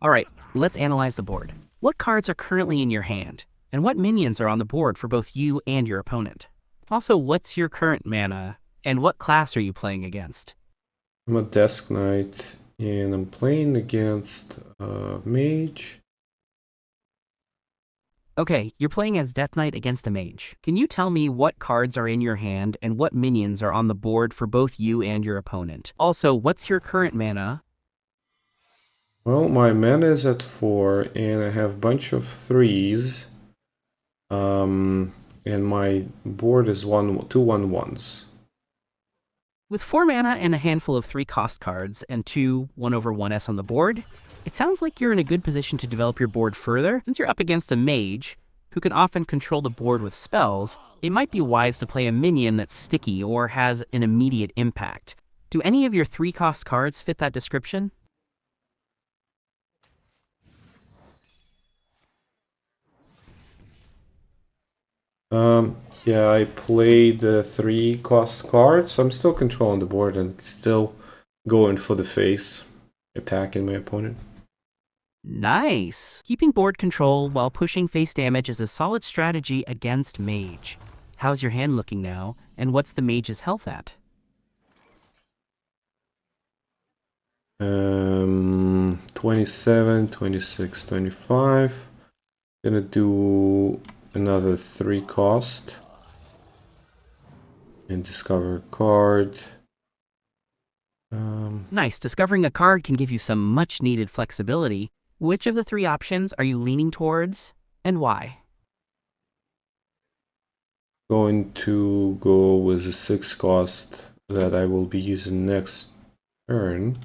Alright, let's analyze the board. What cards are currently in your hand, and what minions are on the board for both you and your opponent? Also, what's your current mana, and what class are you playing against? I'm a desk knight, and I'm playing against mage. Okay, you're playing as Death Knight against a mage. Can you tell me what cards are in your hand and what minions are on the board for both you and your opponent? Also, what's your current mana? Well, my mana is at 4, and I have a bunch of 3s. And my board is 2/1/1s. With 4 mana and a handful of 3 cost cards and 2 1/1s on the board, it sounds like you're in a good position to develop your board further. Since you're up against a mage, who can often control the board with spells, it might be wise to play a minion that's sticky or has an immediate impact. Do any of your 3 cost cards fit that description? Yeah, I played 3 cost cards. I'm still controlling the board and still going for the face, attacking my opponent. Nice! Keeping board control while pushing face damage is a solid strategy against mage. How's your hand looking now, and what's the mage's health at? 27, 26, 25. Gonna do another 3 cost. And discover a card. Nice, discovering a card can give you some much needed flexibility. Which of the 3 options are you leaning towards, and why? Going to go with the 6 cost that I will be using next turn.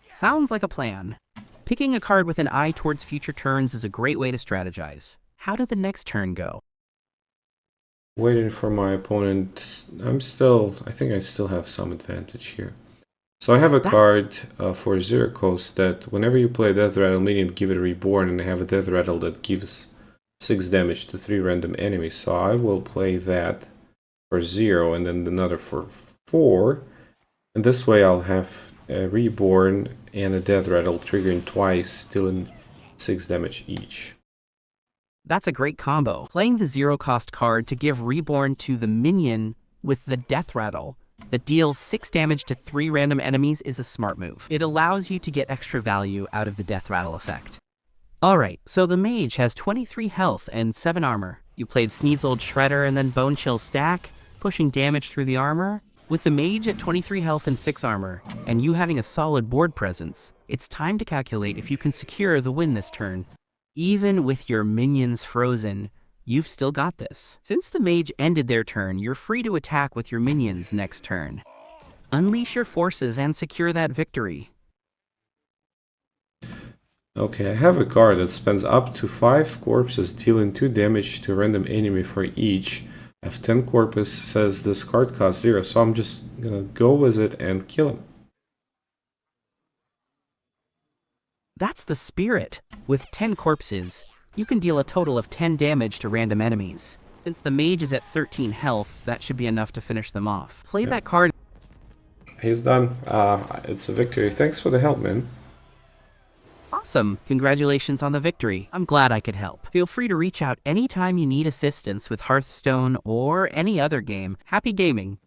Sounds like a plan. Picking a card with an eye towards future turns is a great way to strategize. How did the next turn go? Waiting for my opponent. I think I still have some advantage here. So I have a That card for Zero Coast that whenever you play Death Rattle minion, give it a reborn, and I have a Death Rattle that gives 6 damage to 3 random enemies. So I will play that for 0 and then another for 4. And this way I'll have a reborn and a Death Rattle triggering twice, dealing 6 damage each. That's a great combo. Playing the 0-cost card to give Reborn to the minion with the Death Rattle that deals 6 damage to 3 random enemies is a smart move. It allows you to get extra value out of the Death Rattle effect. Alright, so the mage has 23 health and 7 armor. You played Sneed's Shredder and then Bone Chill Stack, pushing damage through the armor. With the mage at 23 health and 6 armor, and you having a solid board presence, it's time to calculate if you can secure the win this turn. Even with your minions frozen, you've still got this. Since the mage ended their turn, you're free to attack with your minions next turn. Unleash your forces and secure that victory. Okay, I have a card that spends up to 5 corpses, dealing 2 damage to a random enemy for each. I have 10 corpus, says this card costs 0, so I'm just gonna go with it and kill him. That's the spirit. With 10 corpses, you can deal a total of 10 damage to random enemies. Since the mage is at 13 health, that should be enough to finish them off. Play that card. He's done. It's a victory. Thanks for the help, man. Awesome. Congratulations on the victory. I'm glad I could help. Feel free to reach out anytime you need assistance with Hearthstone or any other game. Happy gaming.